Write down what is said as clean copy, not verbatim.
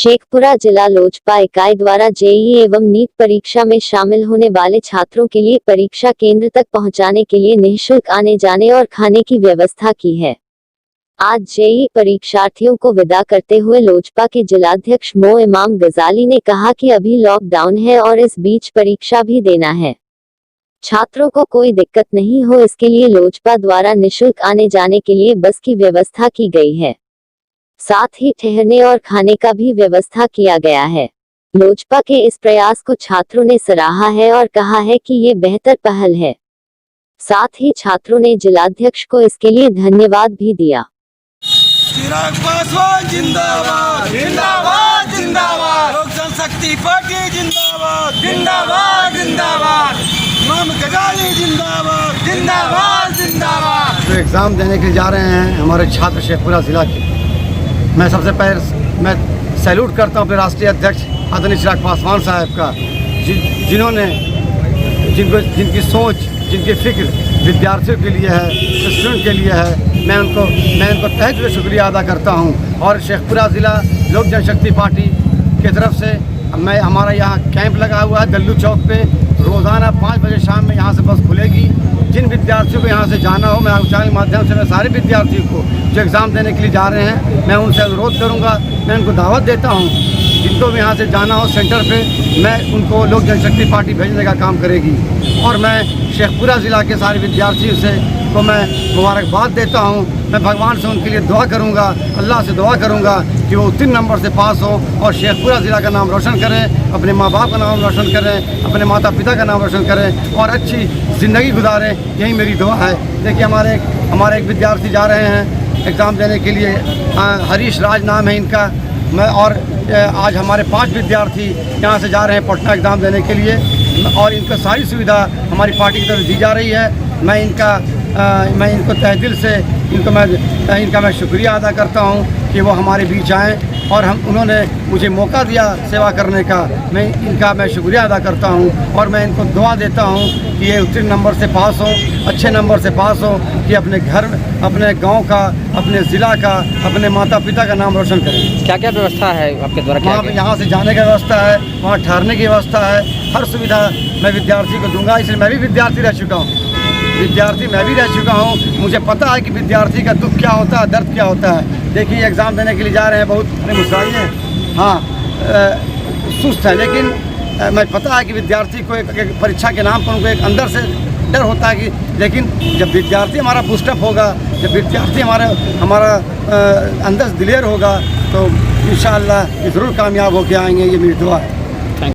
शेखपुरा जिला लोजपा इकाई द्वारा जेईई एवं नीट परीक्षा में शामिल होने वाले छात्रों के लिए परीक्षा केंद्र तक पहुंचाने के लिए निःशुल्क आने जाने और खाने की व्यवस्था की है। आज जेईई परीक्षार्थियों को विदा करते हुए लोजपा के जिलाध्यक्ष मो इमाम गजाली ने कहा कि अभी लॉकडाउन है और इस बीच परीक्षा भी देना है। छात्रों को कोई दिक्कत नहीं हो, इसके लिए लोजपा द्वारा निःशुल्क आने जाने के लिए बस की व्यवस्था की गई है। साथ ही ठहरने और खाने का भी व्यवस्था किया गया है। लोजपा के इस प्रयास को छात्रों ने सराहा है और कहा है कि ये बेहतर पहल है। साथ ही छात्रों ने जिलाध्यक्ष को इसके लिए धन्यवाद भी दिया। चिराग पासवान जिंदाबाद जिंदाबाद जिंदाबाद, लोक जनशक्ति पार्टी जिंदाबाद जिंदाबाद जिंदाबाद, इमाम गजाली जिंदाबाद जिंदाबाद जिंदाबाद। जो एग्ज़ाम देने के लिए जा रहे हैं हमारे छात्र शेखपुरा ज़िला के, मैं सबसे पहले मैं सैल्यूट करता हूँ अपने राष्ट्रीय अध्यक्ष आदरणीय चिराग पासवान साहब का, जिन्होंने जिनकी सोच, जिनकी फिक्र विद्यार्थियों के लिए है, स्टूडेंट के लिए है। मैं उनको तहे दिल से शुक्रिया अदा करता हूँ। और शेखपुरा ज़िला लोक जनशक्ति पार्टी की तरफ से हमारा यहाँ कैंप लगा हुआ है दल्लू चौक पे। रोज़ाना 5 बजे शाम में यहाँ से बस खुलेगी। जिन विद्यार्थियों को यहाँ से जाना हो, मैं चैनल के माध्यम से मैं सारे विद्यार्थियों को जो एग्ज़ाम देने के लिए जा रहे हैं, मैं उनसे अनुरोध करूँगा, मैं उनको दावत देता हूँ, जिनको भी यहाँ से जाना हो सेंटर पे, मैं उनको लोक जनशक्ति पार्टी भेजने का काम करेगी। और मैं शेखपुरा ज़िला के सारे विद्यार्थियों से को मैं मुबारकबाद देता हूँ। मैं भगवान से उनके लिए दुआ करूँगा, अल्लाह से दुआ करूँगा कि वो 3 नंबर से पास हो और शेखपुरा ज़िला का नाम रोशन करें, अपने माँ बाप का नाम रोशन करें, अपने माता पिता का नाम रोशन करें और अच्छी ज़िंदगी गुजारें। यही मेरी दुआ है। देखिए हमारे एक विद्यार्थी जा रहे हैं एग्ज़ाम देने के लिए, हरीश राज नाम है इनका। और आज हमारे 5 विद्यार्थी यहाँ से जा रहे हैं पटना एग्ज़ाम देने के लिए और इनको सारी सुविधा हमारी पार्टी की तरफ दी जा रही है। मैं इनको तहे दिल से इनका मैं शुक्रिया अदा करता हूँ कि वो हमारे बीच आएँ और उन्होंने मुझे मौका दिया सेवा करने का। मैं शुक्रिया अदा करता हूँ और मैं इनको दुआ देता हूँ कि ये उत्तीर्ण नंबर से पास हो, अच्छे नंबर से पास हो, कि अपने घर, अपने गांव का, अपने ज़िला का, अपने माता पिता का नाम रोशन करें। क्या क्या व्यवस्था है आपके द्वारा? वहाँ पे यहाँ से जाने की व्यवस्था है, वहाँ ठहरने की व्यवस्था है, हर सुविधा मैं विद्यार्थी को दूंगा। इसलिए मैं भी विद्यार्थी रह चुका हूँ, मुझे पता है कि विद्यार्थी का दुख क्या होता है, दर्द क्या होता है। देखिए एग्ज़ाम देने के लिए जा रहे हैं, बहुत मुस्कुराई हैं, हाँ सुस्त है, लेकिन मैं पता है कि विद्यार्थी को एक परीक्षा के नाम पर उनको एक अंदर से डर होता है कि, लेकिन जब विद्यार्थी हमारा बूस्टअप होगा, जब विद्यार्थी हमारा अंदर से दिलेर होगा, तो इंशाअल्लाह ज़रूर कामयाब होकर आएंगे। ये मेरी दुआ है।